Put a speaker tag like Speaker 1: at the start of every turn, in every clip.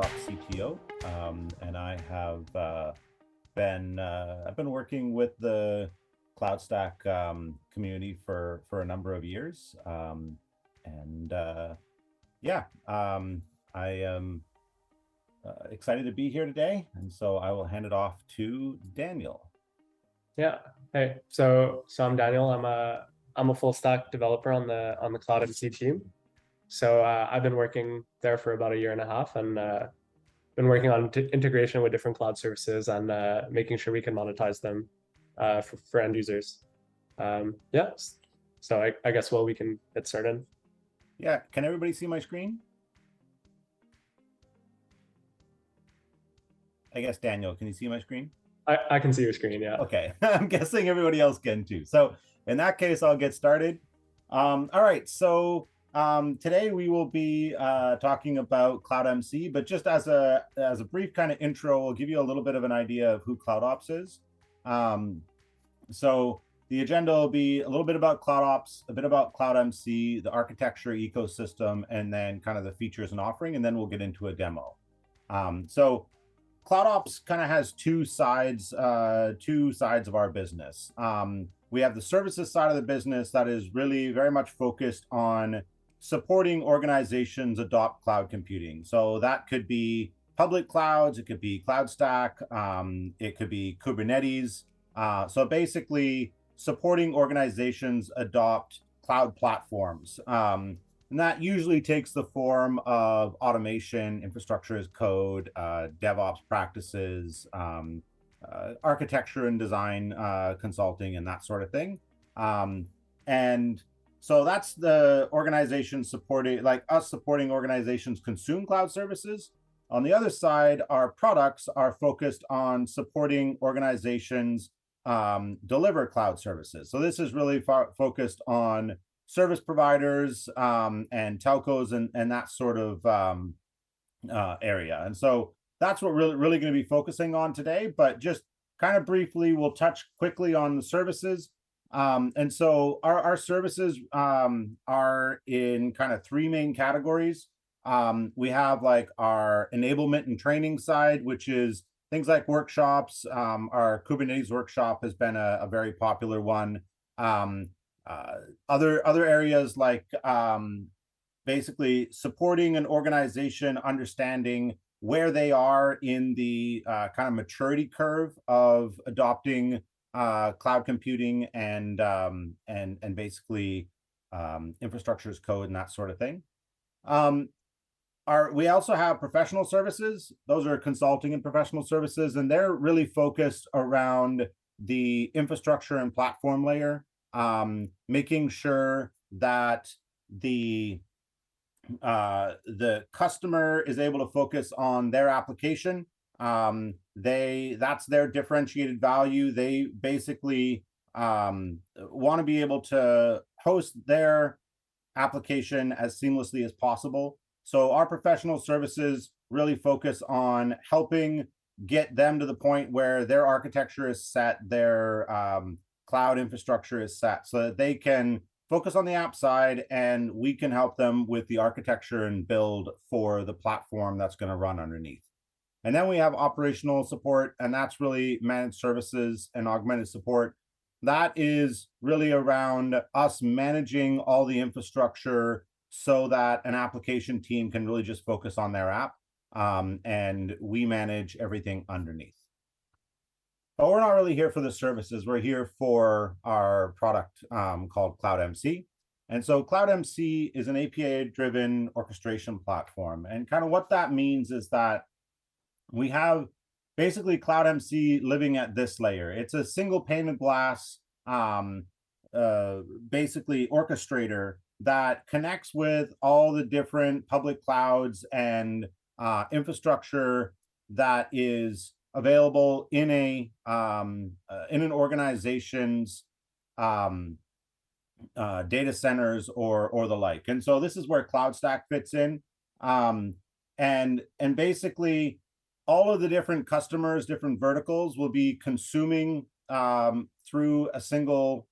Speaker 1: CloudOps CTO, and I have I've been working with the CloudStack community for a number of years, I am excited to be here today, and so I will hand it off to Daniel.
Speaker 2: Yeah. Hey, so I'm Daniel. I'm a full stack developer on the CloudMC team. So I've been working there for about 1.5 years and been working on integration with different cloud services and making sure we can monetize them for end users. Yeah. So I guess we can get started.
Speaker 1: Yeah. Can everybody see my screen? I guess Daniel, can you see my screen?
Speaker 2: I can see your screen, yeah.
Speaker 1: Okay, I'm guessing everybody else can too. So in that case, I'll get started. All right, so today we will be talking about CloudMC, but just as a brief kind of intro, we'll give you a little bit of an idea of who CloudOps is. So the agenda will be a little bit about CloudOps, a bit about CloudMC, the architecture ecosystem, and then kind of the features and offering, and then we'll get into a demo. So CloudOps kind of has two sides of our business. We have the services side of the business that is really very much focused on supporting organizations adopt cloud computing. So that could be public clouds, it could be CloudStack, it could be Kubernetes. So basically supporting organizations adopt cloud platforms. And that usually takes the form of automation, infrastructure as code, DevOps practices, architecture and design consulting, and that sort of thing. And so that's the organization supporting, like us supporting organizations consume cloud services. On the other side, our products are focused on supporting organizations deliver cloud services. So this is really focused on service providers and telcos and that sort of area. And so that's what really going to be focusing on today. But just kind of briefly, we'll touch quickly on the services. And so our services are in kind of 3 main categories. We have like our enablement and training side, which is things like workshops. Our Kubernetes workshop has been a very popular one. Other areas like basically supporting an organization, understanding where they are in the kind of maturity curve of adopting cloud computing and basically infrastructure as code and that sort of thing. We also have professional services. Those are consulting and professional services, and they're really focused around the infrastructure and platform layer. Making sure that the customer is able to focus on their application. That's their differentiated value. They basically want to be able to host their application as seamlessly as possible. So our professional services really focus on helping get them to the point where their architecture is set, their cloud infrastructure is set, so that they can focus on the app side and we can help them with the architecture and build for the platform that's going to run underneath. And then we have operational support, and that's really managed services and augmented support. That is really around us managing all the infrastructure so that an application team can really just focus on their app, and we manage everything underneath. But we're not really here for the services. We're here for our product called CloudMC. And so CloudMC is an API-driven orchestration platform. And kind of what that means is that we have basically CloudMC living at this layer. It's a single pane of glass, basically orchestrator that connects with all the different public clouds and infrastructure that is available in an organization's data centers or the like. And so this is where CloudStack fits in. And basically all of the different customers, different verticals will be consuming through a single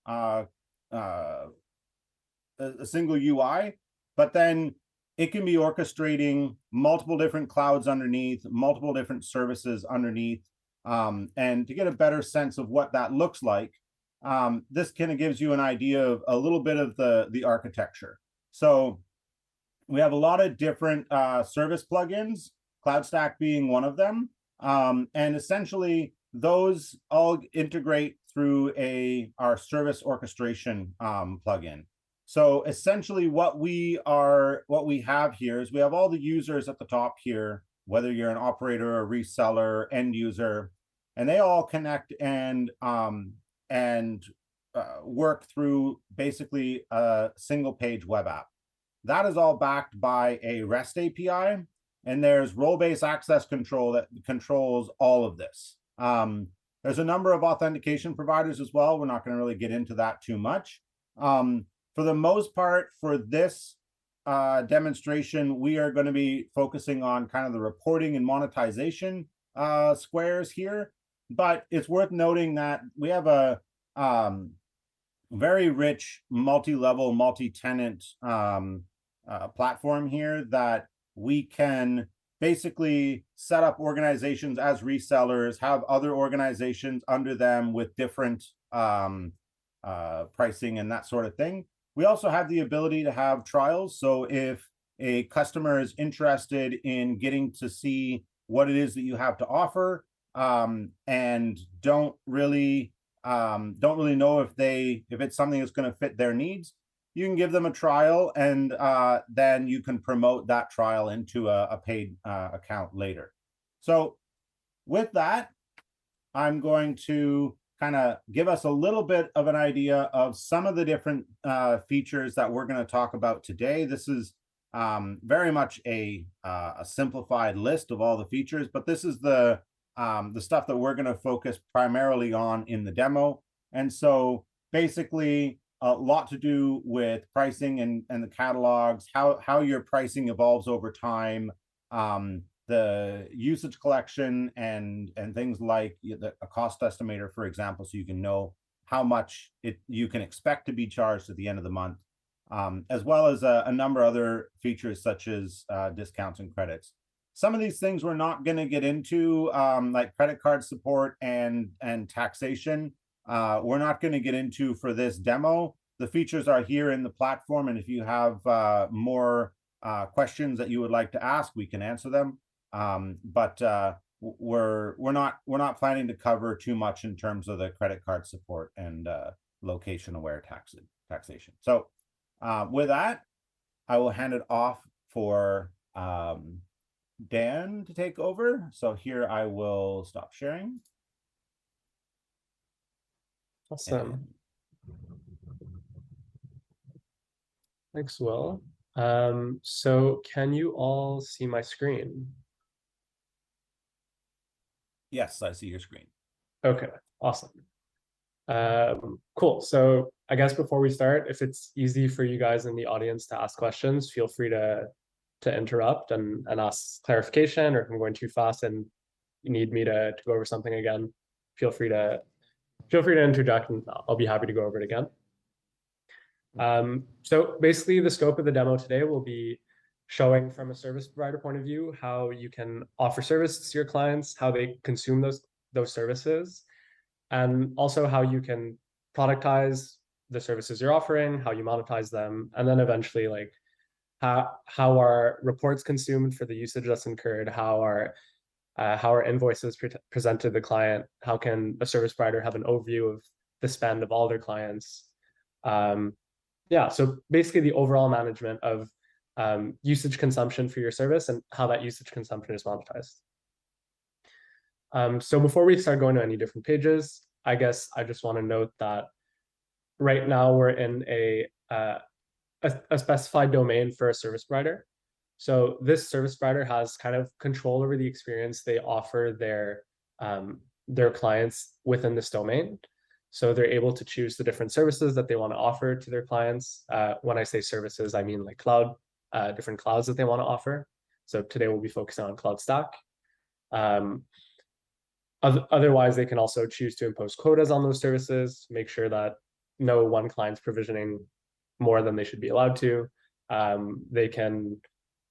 Speaker 1: UI, but then it can be orchestrating multiple different clouds underneath, multiple different services underneath. And to get a better sense of what that looks like, this kind of gives you an idea of a little bit of the architecture. So we have a lot of different service plugins, CloudStack being one of them. And essentially, those all integrate through our service orchestration plugin. So essentially what we have here is we have all the users at the top here, whether you're an operator, a reseller, end user, and they all connect and work through basically a single page web app. That is all backed by a REST API, and there's role-based access control that controls all of this. There's a number of authentication providers as well. We're not going to really get into that too much. For the most part, for this demonstration, we are going to be focusing on kind of the reporting and monetization squares here. But it's worth noting that we have a very rich multi-level, multi-tenant platform here that we can basically set up organizations as resellers, have other organizations under them with different pricing and that sort of thing. We also have the ability to have trials. So if a customer is interested in getting to see what it is that you have to offer, and don't really know if it's something that's going to fit their needs, you can give them a trial, and then you can promote that trial into a paid account later. So with that, I'm going to kind of give us a little bit of an idea of some of the different features that we're going to talk about today. This is very much a simplified list of all the features, but this is the stuff that we're going to focus primarily on in the demo. And so basically a lot to do with pricing and the catalogs, how your pricing evolves over time, the usage collection and things like a cost estimator, for example, so you can know how much you can expect to be charged at the end of the month, as well as a number of other features such as discounts and credits. Some of these things we're not going to get into, like credit card support and taxation. We're not going to get into for this demo. The features are here in the platform, and if you have more questions that you would like to ask, we can answer them. But we're not planning to cover too much in terms of the credit card support and location-aware taxation. So with that, I will hand it off for Dan to take over. So here I will stop sharing.
Speaker 2: Awesome. Thanks, Will. So can you all see my screen?
Speaker 1: Yes, I see your screen.
Speaker 2: Okay, awesome. Cool. So I guess before we start, if it's easy for you guys in the audience to ask questions, feel free to interrupt and ask clarification, or if I'm going too fast and you need me to go over something again, feel free to interject, and I'll be happy to go over it again. So basically the scope of the demo today will be showing from a service provider point of view how you can offer services to your clients, how they consume those services, and also how you can productize the services you're offering, how you monetize them, and then eventually like how are reports consumed for the usage that's incurred, how are invoices presented to the client, how can a service provider have an overview of the spend of all their clients. Yeah, so basically the overall management of usage consumption for your service and how that usage consumption is monetized. So before we start going to any different pages, I guess I just want to note that right now we're in a specified domain for a service provider. So this service provider has kind of control over the experience they offer their clients within this domain. So they're able to choose the different services that they want to offer to their clients. When I say services, I mean like different clouds that they want to offer. So today we'll be focusing on CloudStack. Otherwise, they can also choose to impose quotas on those services, make sure that no one client's provisioning more than they should be allowed to. They can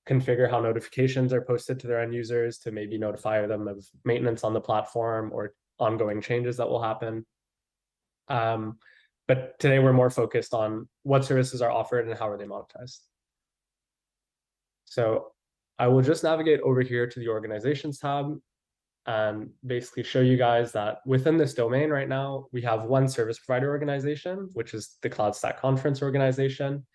Speaker 2: configure how notifications are posted to their end users to maybe notify them of maintenance on the platform or ongoing changes that will happen. But today we're more focused on what services are offered and how are they monetized. So I will just navigate over here to the organizations tab and basically show you guys that within this domain right now, we have one service provider organization, which is the CloudStack Conference organization.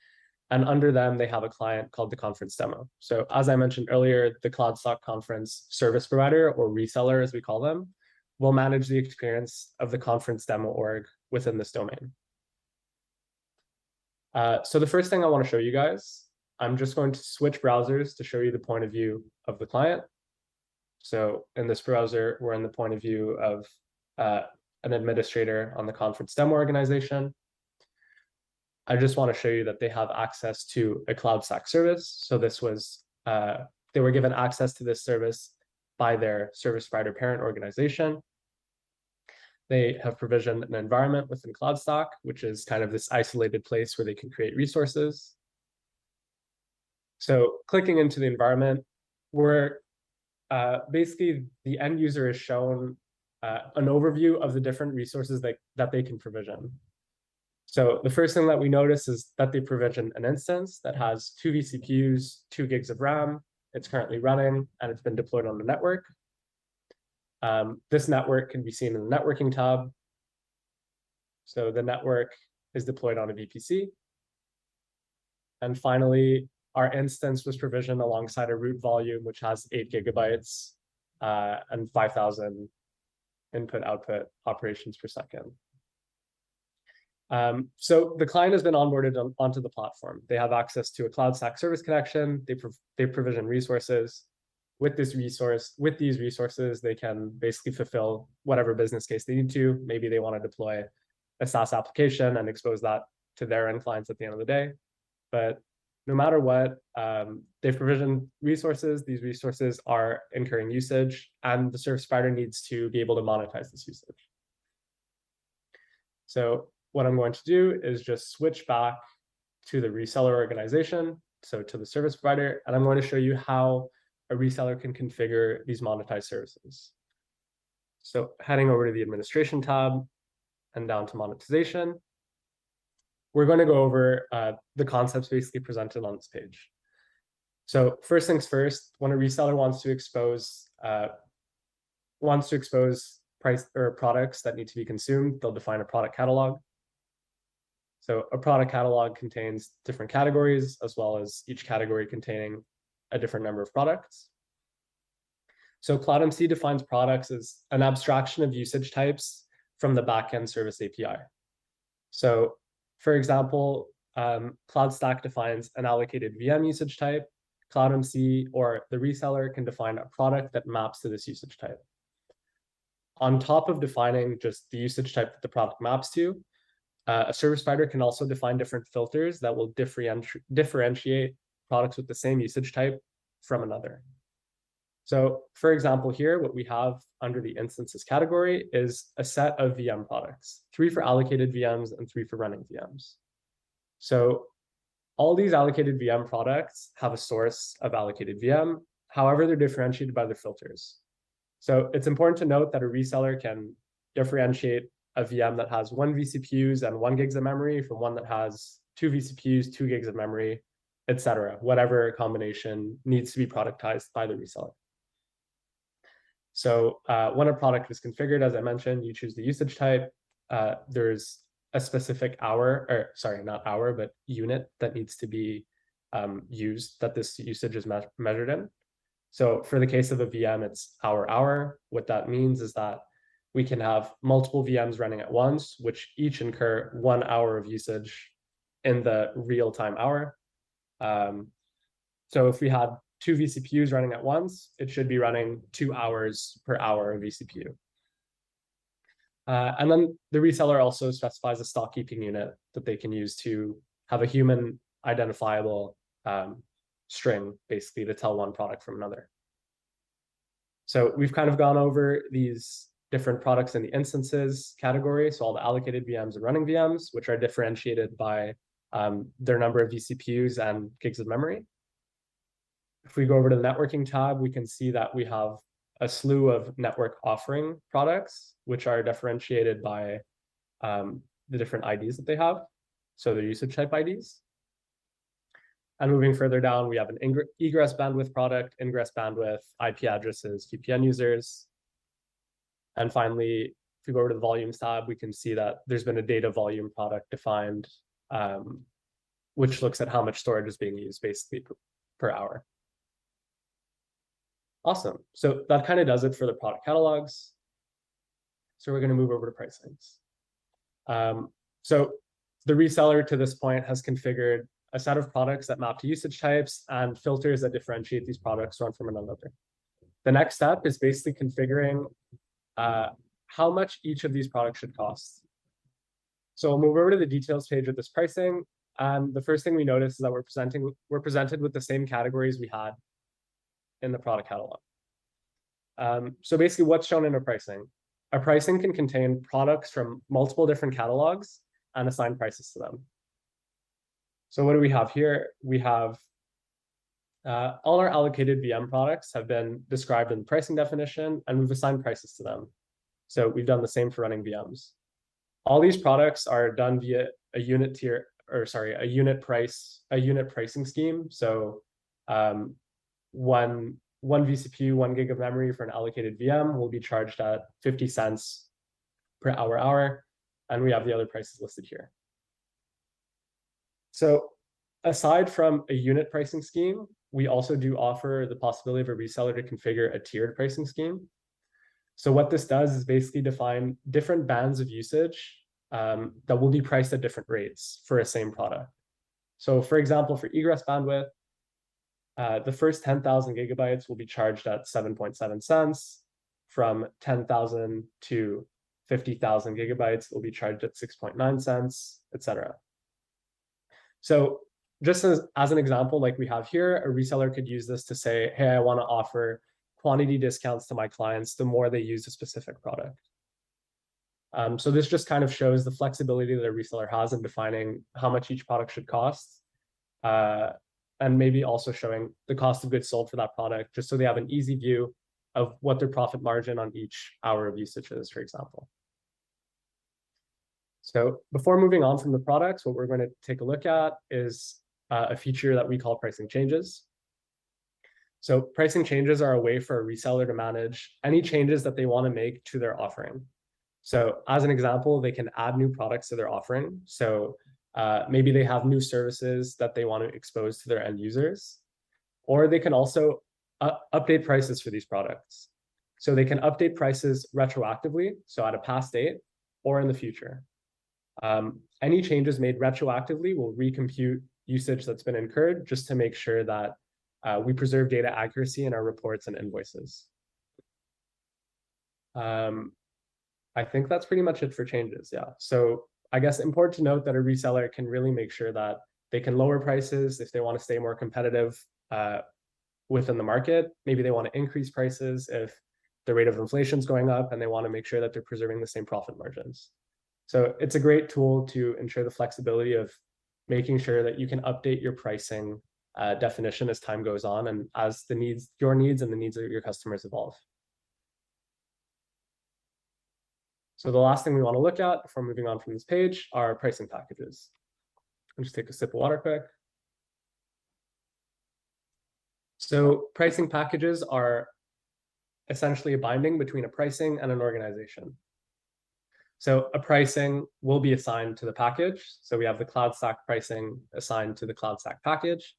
Speaker 2: And under them, they have a client called the conference demo. So as I mentioned earlier, the CloudStack Conference service provider, or reseller as we call them, will manage the experience of the conference demo org within this domain. So the first thing I want to show you guys, I'm just going to switch browsers to show you the point of view of the client. So in this browser, we're in the point of view of an administrator on the conference demo organization. I just want to show you that they have access to a CloudStack service. So this was, they were given access to this service by their service provider parent organization. They have provisioned an environment within CloudStack, which is kind of this isolated place where they can create resources. So clicking into the environment, where basically the end user is shown an overview of the different resources that they can provision. So the first thing that we notice is that they provision an instance that has 2 vCPUs, 2 gigs of RAM. It's currently running and it's been deployed on the network. This network can be seen in the networking tab. So the network is deployed on a VPC. And finally, our instance was provisioned alongside a root volume, which has 8 gigabytes and 5,000 input-output operations per second. So the client has been onboarded onto the platform. They have access to a CloudStack service connection. They provision resources. With these resources, they can basically fulfill whatever business case they need to. Maybe they want to deploy a SaaS application and expose that to their end clients at the end of the day. But no matter what, they've provisioned resources. These resources are incurring usage, and the service provider needs to be able to monetize this usage. So what I'm going to do is just switch back to the reseller organization, so to the service provider, and I'm going to show you how a reseller can configure these monetized services. So heading over to the administration tab and down to monetization, we're going to go over the concepts basically presented on this page. So first things first, when a reseller wants to expose price or products that need to be consumed, they'll define a product catalog. So a product catalog contains different categories, as well as each category containing a different number of products. So CloudMC defines products as an abstraction of usage types from the backend service API. So for example, CloudStack defines an allocated VM usage type. CloudMC or the reseller can define a product that maps to this usage type. On top of defining just the usage type that the product maps to, a service provider can also define different filters that will differentiate products with the same usage type from another. So for example, here, what we have under the instances category is a set of VM products, 3 for allocated VMs and 3 for running VMs. So all these allocated VM products have a source of allocated VM. However, they're differentiated by their filters. So it's important to note that a reseller can differentiate a VM that has 1 vCPUs and 1 gigs of memory from one that has 2 vCPUs, 2 gigs of memory, etc. Whatever combination needs to be productized by the reseller. So when a product is configured, as I mentioned, you choose the usage type. There's a specific unit that needs to be used that this usage is measured in. So for the case of a VM, it's hour. What that means is that we can have multiple VMs running at once, which each incur 1 hour of usage in the real-time hour. So if we had 2 vCPUs running at once, it should be running 2 hours per hour of vCPU. And then the reseller also specifies a stock keeping unit that they can use to have a human identifiable string, basically, to tell one product from another. So we've kind of gone over these different products in the instances category. So all the allocated VMs and running VMs, which are differentiated by their number of vCPUs and gigs of memory. If we go over to the networking tab, we can see that we have a slew of network offering products, which are differentiated by the different IDs that they have. So they're usage type IDs. And moving further down, we have an egress bandwidth product, ingress bandwidth, IP addresses, VPN users. And finally, if we go over to the volumes tab, we can see that there's been a data volume product defined, which looks at how much storage is being used basically per hour. Awesome. So that kind of does it for the product catalogs. So we're going to move over to pricings. So the reseller to this point has configured a set of products that map to usage types and filters that differentiate these products one from another. The next step is basically configuring how much each of these products should cost. So we'll move over to the details page of this pricing. And the first thing we notice is that we're presented with the same categories we had in the product catalog. So basically what's shown in our pricing? Our pricing can contain products from multiple different catalogs and assign prices to them. So what do we have here? We have all our allocated VM products have been described in the pricing definition, and we've assigned prices to them. So we've done the same for running VMs. All these products are done via a unit tier, or sorry, a unit pricing scheme. So one vCPU, 1 gig of memory for an allocated VM will be charged at 50 cents per hour, and we have the other prices listed here. So aside from a unit pricing scheme, we also do offer the possibility of a reseller to configure a tiered pricing scheme. So what this does is basically define different bands of usage that will be priced at different rates for a same product. So for example, for egress bandwidth, the first 10,000 gigabytes will be charged at 7.7 cents. From 10,000 to 50,000 gigabytes, it will be charged at 6.9 cents, etc. So just as an example, like we have here, a reseller could use this to say, hey, I want to offer quantity discounts to my clients the more they use a specific product. So this just kind of shows the flexibility that a reseller has in defining how much each product should cost, and maybe also showing the cost of goods sold for that product, just so they have an easy view of what their profit margin on each hour of usage is, for example. So before moving on from the products, what we're going to take a look at is a feature that we call pricing changes. So pricing changes are a way for a reseller to manage any changes that they want to make to their offering. So as an example, they can add new products to their offering. So maybe they have new services that they want to expose to their end users, or they can also update prices for these products. So they can update prices retroactively, so at a past date, or in the future. Any changes made retroactively will recompute usage that's been incurred, just to make sure that we preserve data accuracy in our reports and invoices. I think that's pretty much it for changes, yeah. So I guess important to note that a reseller can really make sure that they can lower prices if they want to stay more competitive within the market. Maybe they want to increase prices if the rate of inflation is going up and they want to make sure that they're preserving the same profit margins. So it's a great tool to ensure the flexibility of making sure that you can update your pricing definition as time goes on and as your needs and the needs of your customers evolve. So the last thing we want to look at before moving on from this page are pricing packages. I'll just take a sip of water quick. So pricing packages are essentially a binding between a pricing and an organization. So a pricing will be assigned to the package. So we have the CloudStack pricing assigned to the CloudStack package.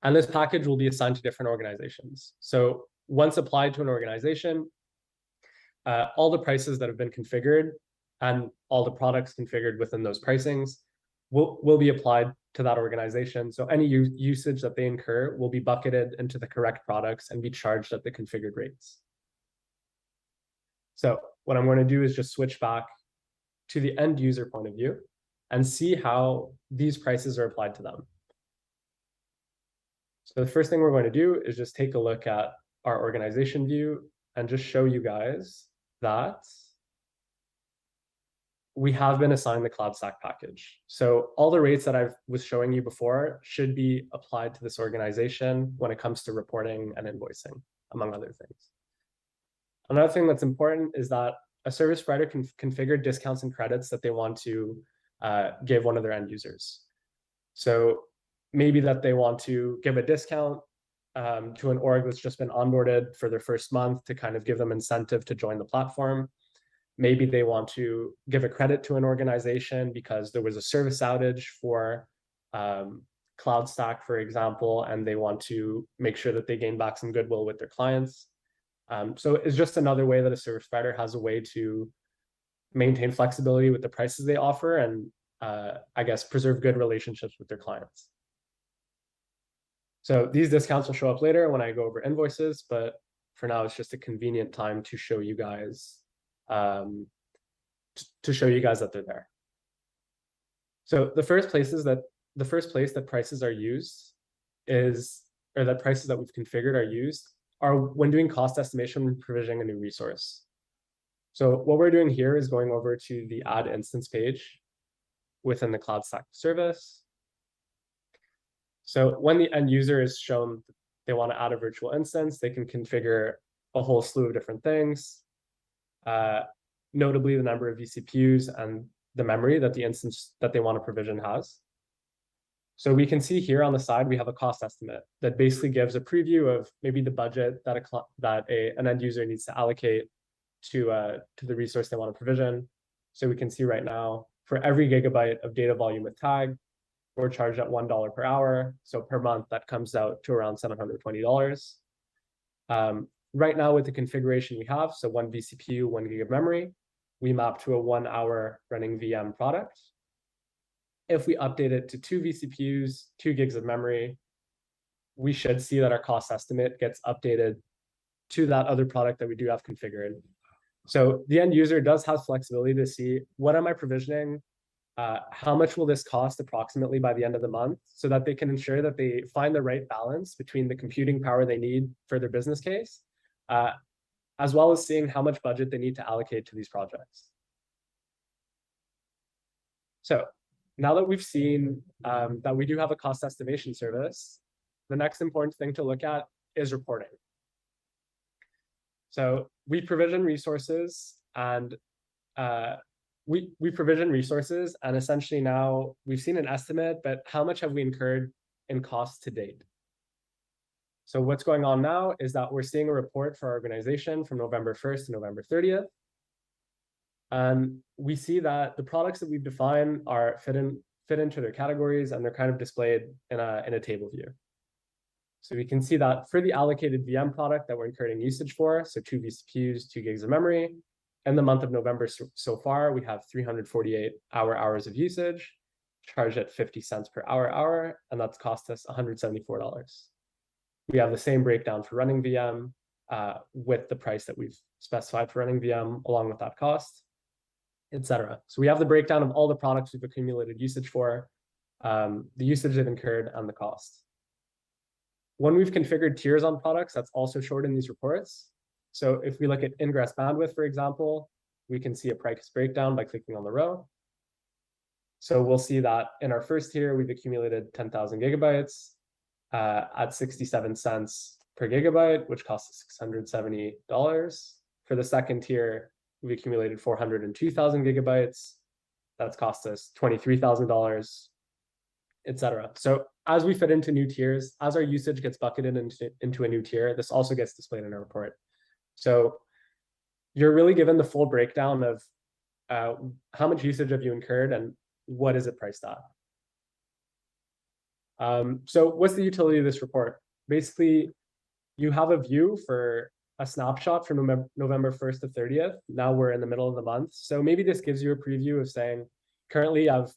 Speaker 2: And this package will be assigned to different organizations. So once applied to an organization, all the prices that have been configured and all the products configured within those pricings will be applied to that organization. So any usage that they incur will be bucketed into the correct products and be charged at the configured rates. So what I'm going to do is just switch back to the end user point of view and see how these prices are applied to them. So the first thing we're going to do is just take a look at our organization view and just show you guys that we have been assigned the CloudStack package. So all the rates that I was showing you before should be applied to this organization when it comes to reporting and invoicing, among other things. Another thing that's important is that a service provider can configure discounts and credits that they want to give one of their end users. So maybe that they want to give a discount to an org that's just been onboarded for their first month to kind of give them incentive to join the platform. Maybe they want to give a credit to an organization because there was a service outage for CloudStack, for example, and they want to make sure that they gain back some goodwill with their clients. So it's just another way that a service provider has a way to maintain flexibility with the prices they offer and I guess preserve good relationships with their clients. So these discounts will show up later when I go over invoices, but for now it's just a convenient time to show you guys that they're there. So the first place that prices are used is, or that prices that we've configured are used, are when doing cost estimation and provisioning a new resource. So what we're doing here is going over to the add instance page within the CloudStack service. So when the end user is shown they want to add a virtual instance, they can configure a whole slew of different things, notably the number of vCPUs and the memory that the instance that they want to provision has. So we can see here on the side, we have a cost estimate that basically gives a preview of maybe the budget that an end user needs to allocate to the resource they want to provision. So we can see right now, for every gigabyte of data volume with tag, we're charged at $1 per hour. So per month, that comes out to around $720. Right now, with the configuration we have, so 1 vCPU, 1 gig of memory, we map to a 1 hour running VM product. If we update it to 2 vCPUs, 2 gigs of memory, we should see that our cost estimate gets updated to that other product that we do have configured. So the end user does have flexibility to see, what am I provisioning? How much will this cost approximately by the end of the month, so that they can ensure that they find the right balance between the computing power they need for their business case, as well as seeing how much budget they need to allocate to these projects. So now that we've seen that we do have a cost estimation service, the next important thing to look at is reporting. So we provision resources and we provision resources, and essentially now we've seen an estimate, but how much have we incurred in costs to date? So what's going on now is that we're seeing a report for our organization from November 1st to November 30th. And we see that the products that we've defined are fit into their categories, and they're kind of displayed in a table view. So we can see that for the allocated VM product that we're incurring usage for, so 2 vCPUs, 2 gigs of memory, in the month of November so far, we have 348 hours of usage, charged at 50 cents per hour, and that's cost us $174. We have the same breakdown for running VM with the price that we've specified for running VM, along with that cost, etc. So we have the breakdown of all the products we've accumulated usage for, the usage they've incurred, and the cost. When we've configured tiers on products, that's also showed in these reports. So if we look at ingress bandwidth, for example, we can see a price breakdown by clicking on the row. So we'll see that in our first tier, we've accumulated 10,000 gigabytes at 67 cents per gigabyte, which costs us $670. For the second tier, we've accumulated 402,000 gigabytes. That's cost us $23,000, etc. So as we fit into new tiers, as our usage gets bucketed into a new tier, this also gets displayed in our report. So you're really given the full breakdown of how much usage have you incurred and what is it priced at. So what's the utility of this report? Basically, you have a view for a snapshot from November 1st to 30th. Now we're in the middle of the month. So maybe this gives you a preview of saying, currently I've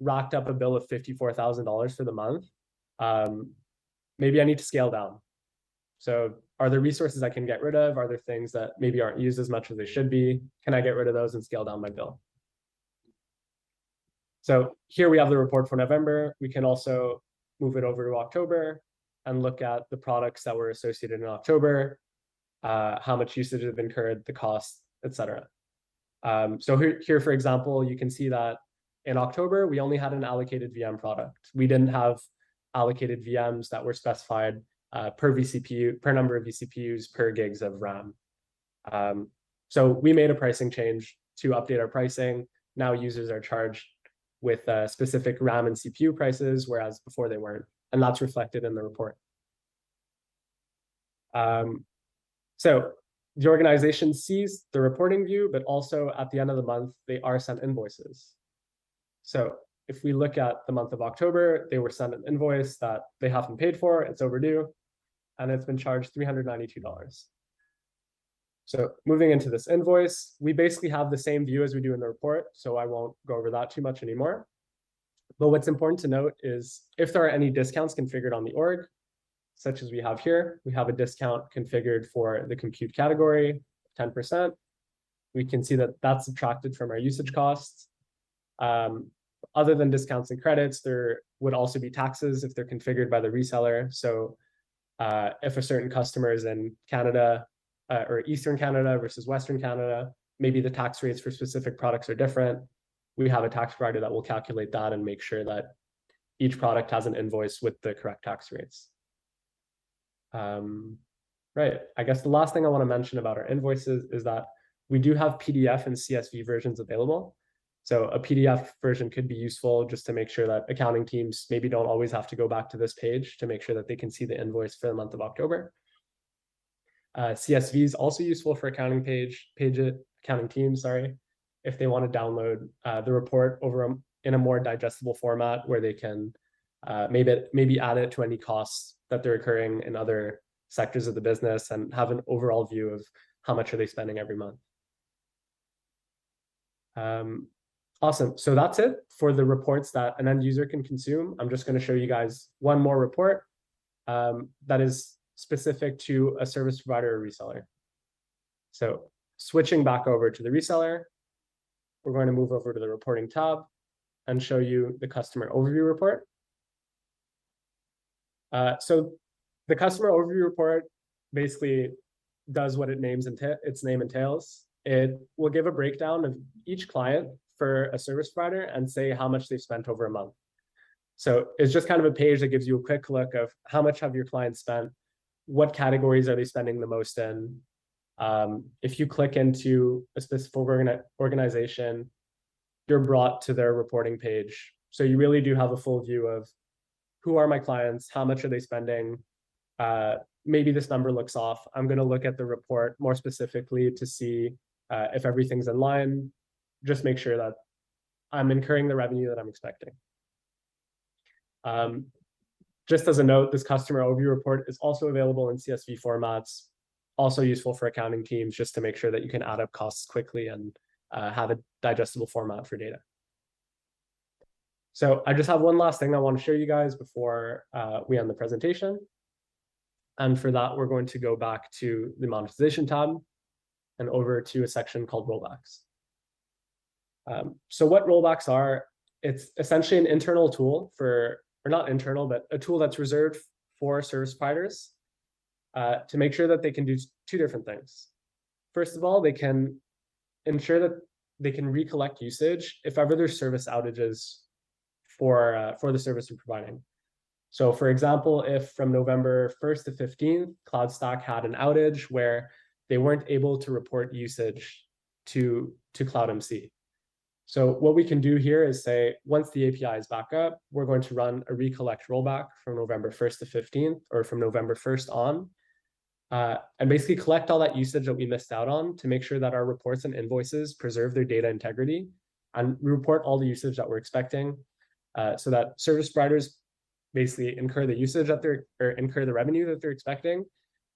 Speaker 2: racked up a bill of $54,000 for the month. Maybe I need to scale down. So are there resources I can get rid of? Are there things that maybe aren't used as much as they should be? Can I get rid of those and scale down my bill? So here we have the report for November. We can also move it over to October and look at the products that were associated in October, how much usage have incurred, the cost, etc. So here, for example, you can see that in October, we only had an allocated VM product. We didn't have allocated VMs that were specified per vCPU, per number of vCPUs, per gigs of RAM. So we made a pricing change to update our pricing. Now users are charged with specific RAM and CPU prices, whereas before they weren't. And that's reflected in the report. So the organization sees the reporting view, but also at the end of the month, they are sent invoices. So if we look at the month of October, they were sent an invoice that they haven't paid for, it's overdue, and it's been charged $392. So moving into this invoice, we basically have the same view as we do in the report, so I won't go over that too much anymore. But what's important to note is if there are any discounts configured on the org, such as we have here, we have a discount configured for the compute category, 10%. We can see that that's subtracted from our usage costs. Other than discounts and credits, there would also be taxes if they're configured by the reseller. So if a certain customer is in Canada or Eastern Canada versus Western Canada, maybe the tax rates for specific products are different. We have a tax provider that will calculate that and make sure that each product has an invoice with the correct tax rates. Right, I guess the last thing I want to mention about our invoices is that we do have PDF and CSV versions available. So a PDF version could be useful just to make sure that accounting teams maybe don't always have to go back to this page to make sure that they can see the invoice for the month of October. CSV is also useful for accounting teams, if they want to download the report over in a more digestible format where they can maybe add it to any costs that they're incurring in other sectors of the business and have an overall view of how much are they spending every month. Awesome. So that's it for the reports that an end user can consume. I'm just going to show you guys one more report that is specific to a service provider or reseller. So switching back over to the reseller, we're going to move over to the reporting tab and show you the customer overview report. So the customer overview report basically does what its name entails. It will give a breakdown of each client for a service provider and say how much they've spent over a month. So it's just kind of a page that gives you a quick look of how much have your clients spent, what categories are they spending the most in. If you click into a specific organization, you're brought to their reporting page. So you really do have a full view of who are my clients, how much are they spending. Maybe this number looks off. I'm going to look at the report more specifically to see if everything's in line. Just make sure that I'm incurring the revenue that I'm expecting. Just as a note, this customer overview report is also available in CSV formats, also useful for accounting teams just to make sure that you can add up costs quickly and have a digestible format for data. So I just have one last thing I want to show you guys before we end the presentation. And for that, we're going to go back to the monetization tab and over to a section called rollbacks. So what rollbacks are, it's essentially an internal tool or not internal, but a tool that's reserved for service providers to make sure that they can do two different things. First of all, they can ensure that they can recollect usage if ever there's service outages for the service you're providing. So for example, if from November 1st to 15th, CloudStack had an outage where they weren't able to report usage to CloudMC. So what we can do here is say, once the API is back up, we're going to run a recollect rollback from November 1st to 15th, or from November 1st on, and basically collect all that usage that we missed out on to make sure that our reports and invoices preserve their data integrity and report all the usage that we're expecting so that service providers basically incur the usage that incur the revenue that they're expecting,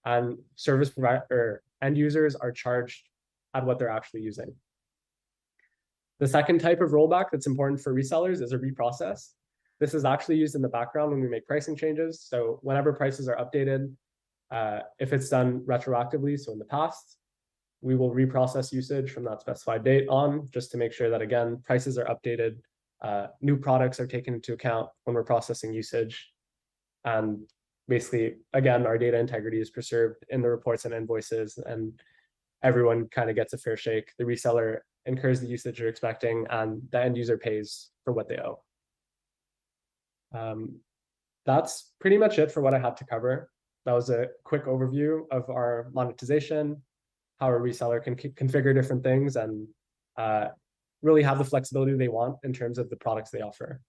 Speaker 2: and service provider or end users are charged at what they're actually using. The second type of rollback that's important for resellers is a reprocess. This is actually used in the background when we make pricing changes. So whenever prices are updated, if it's done retroactively, so in the past, we will reprocess usage from that specified date on, just to make sure that, again, prices are updated, new products are taken into account when we're processing usage. And basically, again, our data integrity is preserved in the reports and invoices, and everyone kind of gets a fair shake. The reseller incurs the usage you're expecting, and the end user pays for what they owe. That's pretty much it for what I had to cover. That was a quick overview of our monetization, how a reseller can configure different things, and really have the flexibility they want in terms of the products they offer.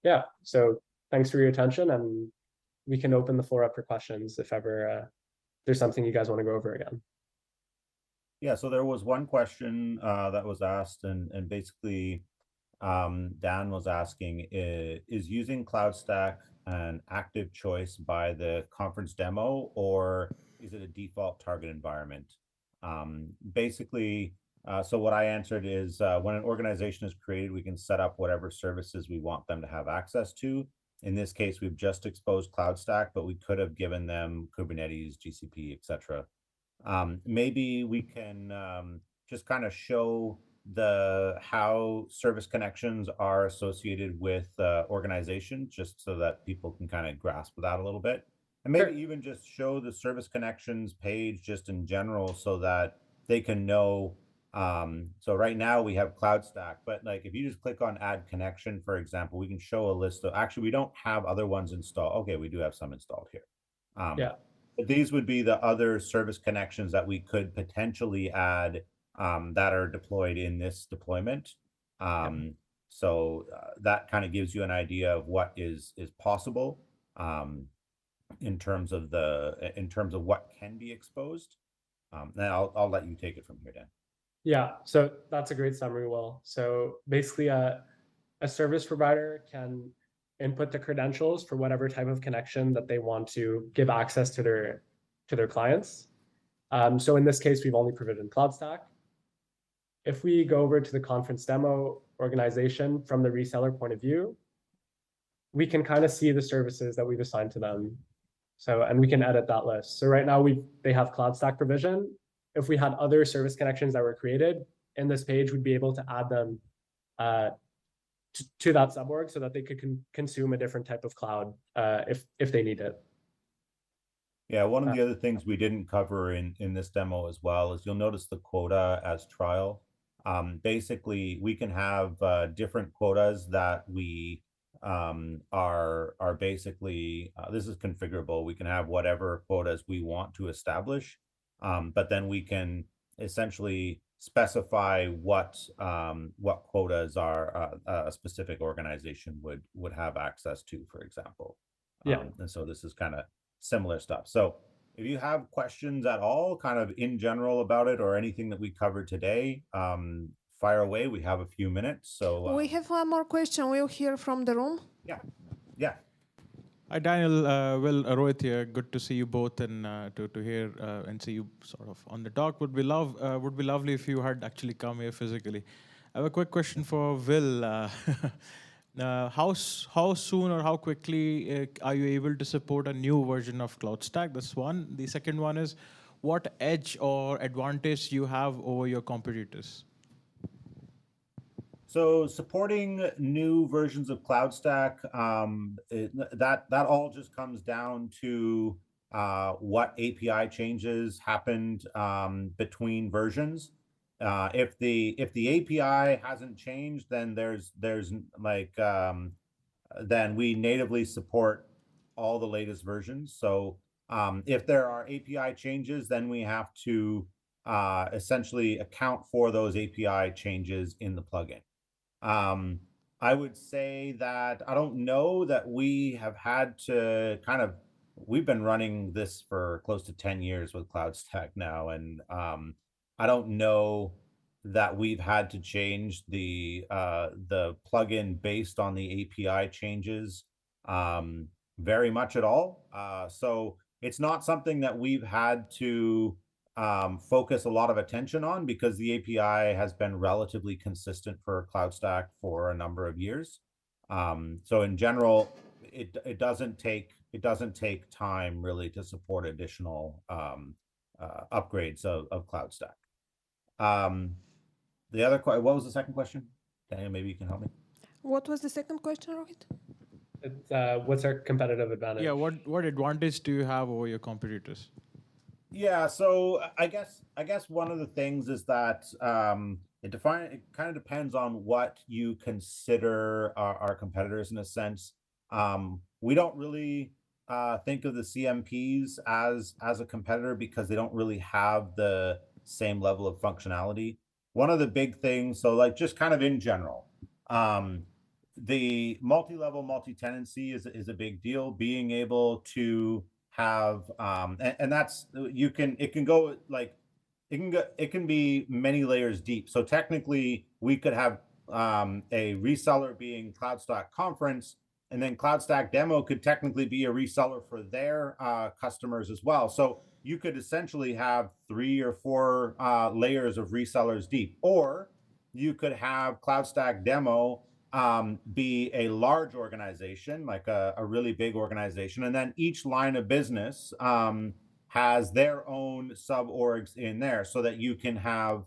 Speaker 2: Yeah, so thanks for your attention, and we can open the floor up for questions if ever there's something you guys want to go over again.
Speaker 1: Yeah, so there was one question that was asked, and basically Dan was asking, is using CloudStack an active choice by the conference demo, or is it a default target environment? Basically, so what I answered is when an organization is created, we can set up whatever services we want them to have access to. In this case, we've just exposed CloudStack, but we could have given them Kubernetes, GCP, etc. Maybe we can just kind of show how service connections are associated with organization, just so that people can kind of grasp that a little bit. And maybe even just show the service connections page just in general so that they can know. So right now we have CloudStack, but like if you just click on add connection, for example, we can show a list of, actually, we don't have other ones installed. Okay, we do have some installed here.
Speaker 2: Yeah.
Speaker 1: These would be the other service connections that we could potentially add that are deployed in this deployment. So that kind of gives you an idea of what is possible in terms of what can be exposed. And I'll let you take it from here, Dan.
Speaker 2: Yeah, so that's a great summary, Will. So basically, a service provider can input the credentials for whatever type of connection that they want to give access to their clients. So in this case, we've only provisioned CloudStack. If we go over to the conference demo organization from the reseller point of view, we can kind of see the services that we've assigned to them. So, and we can edit that list. So right now they have CloudStack provision. If we had other service connections that were created in this page, we'd be able to add them to that suborg so that they could consume a different type of cloud if they need it.
Speaker 1: Yeah, one of the other things we didn't cover in this demo as well is you'll notice the quota as trial. Basically, we can have different quotas that we are basically, this is configurable. We can have whatever quotas we want to establish, but then we can essentially specify what quotas a specific organization would have access to, for example. And so this is kind of similar stuff. So if you have questions at all, kind of in general about it or anything that we covered today, fire away. We have a few minutes. So
Speaker 3: we have one more question. We'll hear from the room.
Speaker 1: Yeah.
Speaker 4: Hi, Daniel. Will, Rohit here. Good to see you both and to hear and see you sort of on the talk. Would be lovely if you had actually come here physically. I have a quick question for Will. How soon or how quickly are you able to support a new version of CloudStack? That's one. The second one is, what edge or advantage you have over your competitors?
Speaker 1: So supporting new versions of CloudStack, that all just comes down to what API changes happened between versions. If the API hasn't changed, then then we natively support all the latest versions. So if there are API changes, then we have to essentially account for those API changes in the plugin. I would say that I don't know that we have had to we've been running this for close to 10 years with CloudStack now, and I don't know that we've had to change the plugin based on the API changes very much at all. So it's not something that we've had to focus a lot of attention on, because the API has been relatively consistent for CloudStack for a number of years. So in general, it doesn't take time really to support additional upgrades of CloudStack. What was the second question? Daniel, maybe you can help me.
Speaker 3: What was the second question, Rohit?
Speaker 2: What's our competitive advantage?
Speaker 4: Yeah, what advantage do you have over your competitors?
Speaker 1: Yeah, so I guess one of the things is that it kind of depends on what you consider our competitors in a sense. We don't really think of the CMPs as a competitor because they don't really have the same level of functionality. One of the big things, so like just kind of in general, the multi-level multi-tenancy is a big deal. Being able to have and that's it can go like it can be many layers deep. So technically we could have a reseller being CloudStack Conference, and then CloudStack Demo could technically be a reseller for their customers as well. So you could essentially have 3 or 4 layers of resellers deep, or you could have CloudStack Demo be a large organization, like a really big organization, and then each line of business has their own sub orgs in there, so that you can have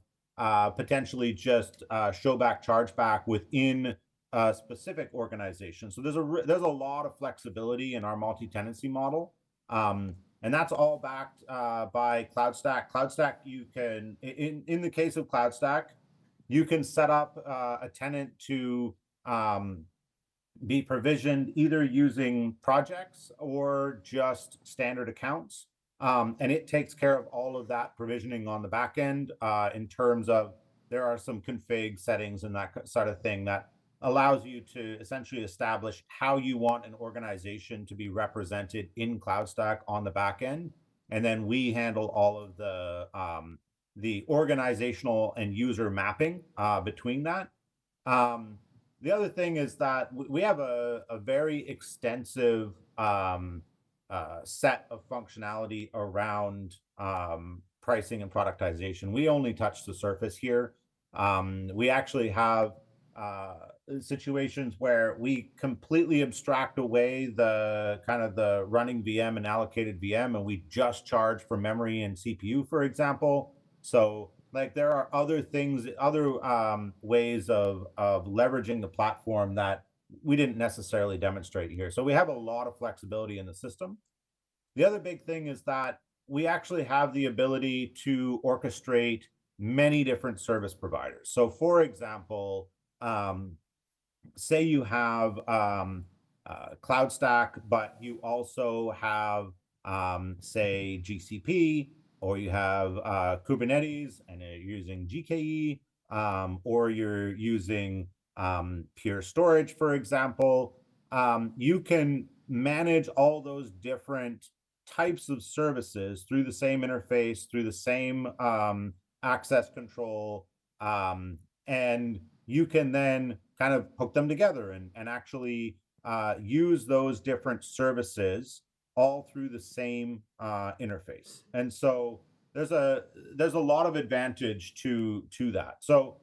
Speaker 1: potentially just show back, charge back within a specific organization. So there's a lot of flexibility in our multi-tenancy model, and that's all backed by CloudStack. CloudStack, you can in the case of CloudStack, you can set up a tenant to be provisioned either using projects or just standard accounts. And it takes care of all of that provisioning on the back end in terms of there are some config settings and that sort of thing that allows you to essentially establish how you want an organization to be represented in CloudStack on the back end. And then we handle all of the organizational and user mapping between that. The other thing is that we have a very extensive set of functionality around pricing and productization. We only touch the surface here. We actually have situations where we completely abstract away the kind of the running VM and allocated VM, and we just charge for memory and CPU, for example. So like there are other things, other ways of leveraging the platform that we didn't necessarily demonstrate here. So we have a lot of flexibility in the system. The other big thing is that we actually have the ability to orchestrate many different service providers. So for example, say you have CloudStack, but you also have say GCP, or you have Kubernetes and you're using GKE, or you're using Pure Storage, for example. You can manage all those different types of services through the same interface, through the same access control, and you can then kind of hook them together and actually use those different services all through the same interface. And so there's a lot of advantage to that. So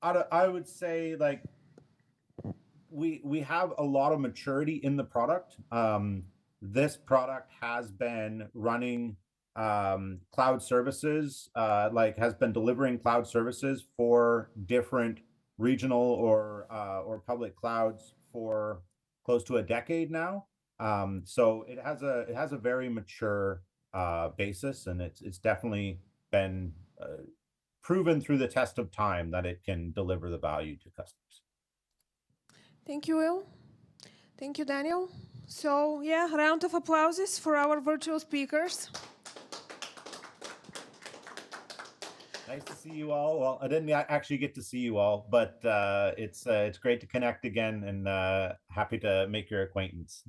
Speaker 1: I would say like we have a lot of maturity in the product. This product has been running cloud services, has been delivering cloud services for different regional or public clouds for close to a decade now. So it has a very mature basis, and it's definitely been proven through the test of time that it can deliver the value to customers.
Speaker 3: Thank you, Will. Thank you, Daniel. So yeah, round of applauses for our virtual speakers.
Speaker 1: Nice to see you all. Well, I didn't actually get to see you all, but it's great to connect again, and happy to make your acquaintance.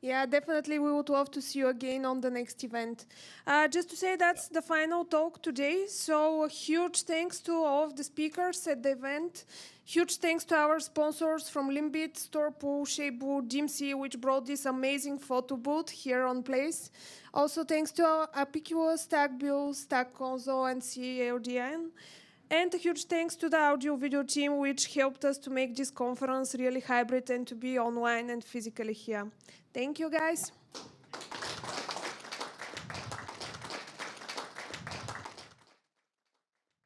Speaker 3: Yeah, definitely. We would love to see you again on the next event. Just to say that's the final talk today. So huge thanks to all of the speakers at the event. Huge thanks to our sponsors from Limbit, Storepool, Shapewood, DMC, which brought this amazing photo booth here on place. Also thanks to Apicua, StackBuild, Stack Console, and CAODN. And a huge thanks to the audio video team, which helped us to make this conference really hybrid and to be online and physically here. Thank you, guys.